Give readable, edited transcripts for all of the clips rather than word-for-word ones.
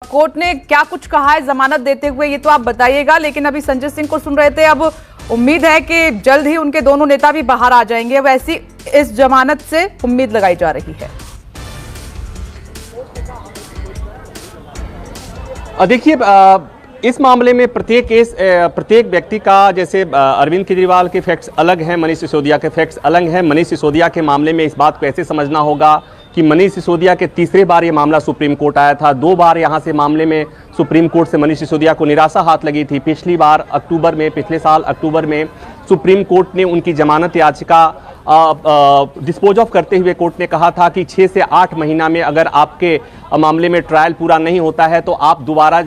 Court ने क्या कुछ कहा है जमानत देते हुए, ये तो आप बताइएगा। लेकिन अभी संजय सिंह को सुन रहे थे, अब उम्मीद है कि जल्द ही उनके दोनों नेता भी बाहर आ जाएंगे। वैसी इस जमानत से उम्मीद लगाई जा रही है। देखिए, इस मामले में प्रत्येक व्यक्ति का, जैसे अरविंद केजरीवाल के फैक्ट्स अलग हैं, मनीष सिसोदिया के फैक्ट्स अलग हैं। मनीष सिसोदिया के मामले में इस बात को ऐसे समझना होगा कि मनीष सिसोदिया के तीसरे बार ये मामला सुप्रीम कोर्ट आया था। 2 बार यहाँ से मामले में सुप्रीम कोर्ट से मनीष सिसोदिया को निराशा हाथ लगी थी। पिछली बार पिछले साल अक्टूबर में सुप्रीम कोर्ट ने उनकी जमानत याचिका डिस्पोज ऑफ करते हुए कोर्ट ने कहा था कि 6 से 8 महीना में अगर आपके मामले में ट्रायल पूरा नहीं होता है तो आप दोबारा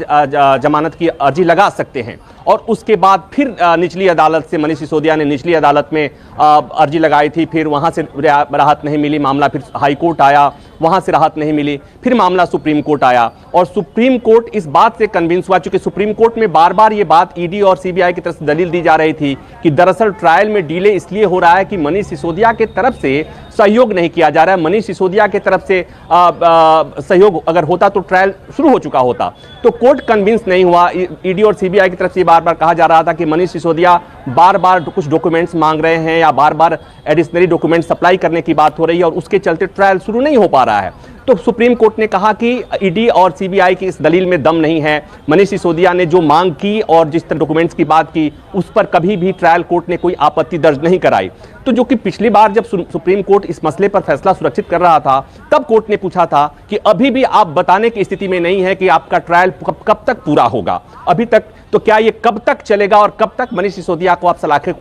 जमानत की अर्जी लगा सकते हैं। और उसके बाद फिर निचली अदालत से मनीष सिसोदिया ने निचली अदालत में अर्जी लगाई थी। फिर वहां से राहत नहीं मिली, मामला फिर हाई कोर्ट आया, वहां से राहत नहीं मिली, फिर मामला सुप्रीम कोर्ट आया। और सुप्रीम कोर्ट इस बात से कन्विंस हुआ, चूंकि सुप्रीम कोर्ट में बार बार ये बात ईडी और सीबीआई की तरफ से दलील दी जा रही थी कि दरअसल ट्रायल में डिले इसलिए हो रहा है कि मनीष सिसोदिया के तरफ से सहयोग नहीं किया जा रहा है। मनीष सिसोदिया के तरफ से सहयोग अगर होता तो ट्रायल शुरू हो चुका होता। तो कोर्ट कन्विंस नहीं हुआ। ईडी और सीबीआई की तरफ से बार बार कहा जा रहा था कि मनीष सिसोदिया बार बार कुछ डॉक्यूमेंट्स मांग रहे हैं या बार बार एडिशनरी डॉक्यूमेंट सप्लाई करने की बात हो रही है और उसके चलते ट्रायल शुरू नहीं हो पा रहा है। तो सुप्रीम कोर्ट ने कहा कि ईडी और सीबीआई की इस दलील में दम नहीं है। मनीष सिसोदिया ने जो मांग की और जिस तरह डॉक्यूमेंट्स की बात की, उस पर कभी भी ट्रायल कोर्ट ने कोई आपत्ति दर्ज नहीं कराई। तो जो कि पिछली बार जब सुप्रीम कोर्ट इस मसले पर फैसला सुरक्षित कर रहा था, तब कोर्ट ने पूछा था कि अभी भी आप बताने की स्थिति में नहीं है कि आपका ट्रायल कब तक पूरा होगा। अभी तक तो क्या ये कब तक चलेगा और कब तक मनीष सिसोदिया को आप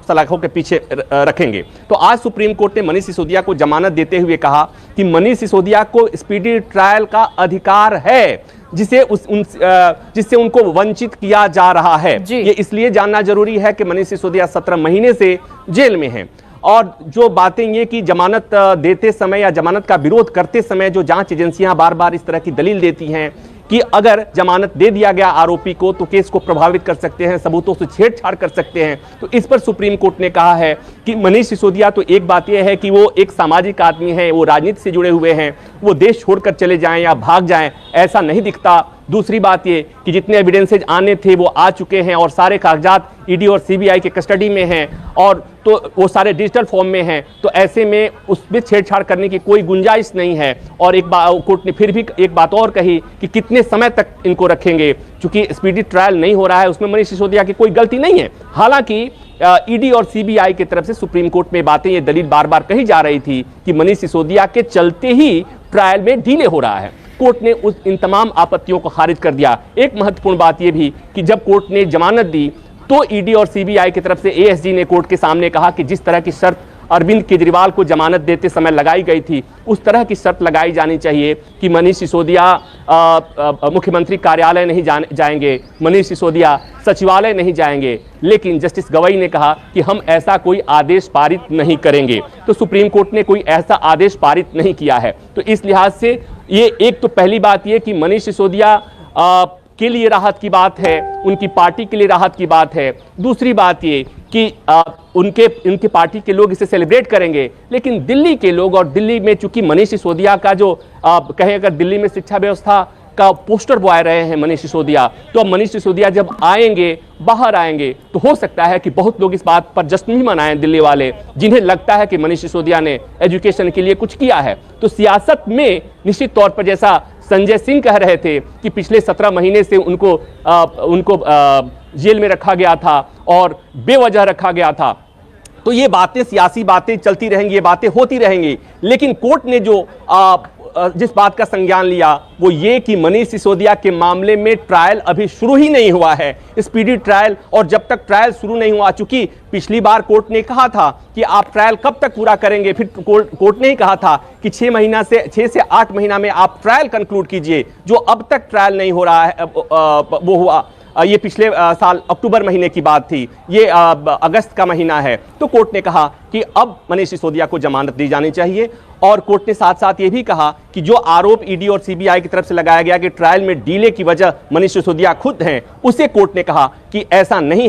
सलाखों के पीछे रखेंगे। तो आज सुप्रीम कोर्ट ने मनीष सिसोदिया को जमानत देते हुए कहा कि मनीष सिसोदिया को स्पीडी ट्रायल का अधिकार है, जिससे उनको वंचित किया जा रहा है। ये इसलिए जानना जरूरी है कि मनीष सिसोदिया 17 महीने से जेल में हैं। और जो बातें ये कि जमानत देते समय या जमानत का विरोध करते समय जो जांच एजेंसियां बार बार इस तरह की दलील देती हैं कि अगर जमानत दे दिया गया आरोपी को तो केस को प्रभावित कर सकते हैं, सबूतों से छेड़छाड़ कर सकते हैं, तो इस पर सुप्रीम कोर्ट ने कहा है कि मनीष सिसोदिया तो एक बात यह है कि वो एक सामाजिक आदमी है, वो राजनीति से जुड़े हुए हैं, वो देश छोड़कर चले जाएं या भाग जाएं ऐसा नहीं दिखता। दूसरी बात ये कि जितने एविडेंसेज आने थे वो आ चुके हैं और सारे कागजात ईडी और सीबीआई के कस्टडी में हैं और तो वो सारे डिजिटल फॉर्म में हैं। तो ऐसे में उसमें छेड़छाड़ करने की कोई गुंजाइश नहीं है। और एक बात कोर्ट ने फिर भी एक बात और कही कि कितने समय तक इनको रखेंगे, क्योंकि स्पीडी ट्रायल नहीं हो रहा है, उसमें मनीष सिसोदिया की कोई गलती नहीं है। हालांकि ईडी और सीबीआई की तरफ से सुप्रीम कोर्ट में बातें, ये दलील बार बार कही जा रही थी कि मनीष सिसोदिया के चलते ही ट्रायल में डिले हो रहा है। कोर्ट ने इन तमाम आपत्तियों को खारिज कर दिया। एक महत्वपूर्ण बात यह भी कि जब कोर्ट ने जमानत दी तो ईडी और सीबीआई की तरफ से एएसजी ने कोर्ट के सामने कहा कि जिस तरह की शर्त अरविंद केजरीवाल को जमानत देते समय लगाई गई थी, उस तरह की शर्त लगाई जानी चाहिए कि मनीष सिसोदिया मुख्यमंत्री कार्यालय नहीं जाएंगे, मनीष सिसोदिया सचिवालय नहीं जाएंगे। लेकिन जस्टिस गवई ने कहा कि हम ऐसा कोई आदेश पारित नहीं करेंगे। तो सुप्रीम कोर्ट ने कोई ऐसा आदेश पारित नहीं किया है। तो इस लिहाज से ये एक तो पहली बात ये कि मनीष सिसोदिया के लिए राहत की बात है, उनकी पार्टी के लिए राहत की बात है। दूसरी बात ये कि उनके पार्टी के लोग इसे सेलिब्रेट करेंगे, लेकिन दिल्ली के लोग, और दिल्ली में चूंकि मनीष सिसोदिया का जो कहें अगर दिल्ली में शिक्षा व्यवस्था का पोस्टर बॉय रहे हैं मनीष सिसोदिया, तो अब मनीष सिसोदिया जब आएंगे, बाहर आएंगे, तो हो सकता है कि बहुत लोग इस बात पर जश्न भी मनाएं, दिल्ली वाले, जिन्हें लगता है कि मनीष सिसोदिया ने एजुकेशन के लिए कुछ किया है। तो सियासत में निश्चित तौर पर, जैसा संजय सिंह कह रहे थे कि पिछले 17 महीने से उनको जेल में रखा गया था और बेवजह रखा गया था, तो ये बातें, सियासी बातें चलती रहेंगी, ये बातें होती रहेंगी। लेकिन कोर्ट ने जो जिस बात का संज्ञान लिया वो ये कि मनीष सिसोदिया के मामले में ट्रायल अभी शुरू ही नहीं हुआ है, स्पीडी ट्रायल। और जब तक ट्रायल शुरू नहीं हुआ, चूंकि पिछली बार कोर्ट ने कहा था कि आप ट्रायल कब तक पूरा करेंगे, फिर कोर्ट ने ही कहा था कि 6 से 8 महीना में आप ट्रायल कंक्लूड कीजिए। जो अब तक ट्रायल नहीं हो रहा है वो हुआ, ये पिछले साल अक्टूबर महीने की बात थी, ये अगस्त का महीना है। तो कोर्ट ने कहा कि अब मनीष सिसोदिया को जमानत दी जानी चाहिए। और कोर्ट ने साथ साथ ये भी कहा कि जो आरोप ईडी और सीबीआई की तरफ से लगाया गया कि ट्रायल में डिले की वजह मनीष सिसोदिया खुद हैं, उसे कोर्ट ने कहा कि ऐसा नहीं है।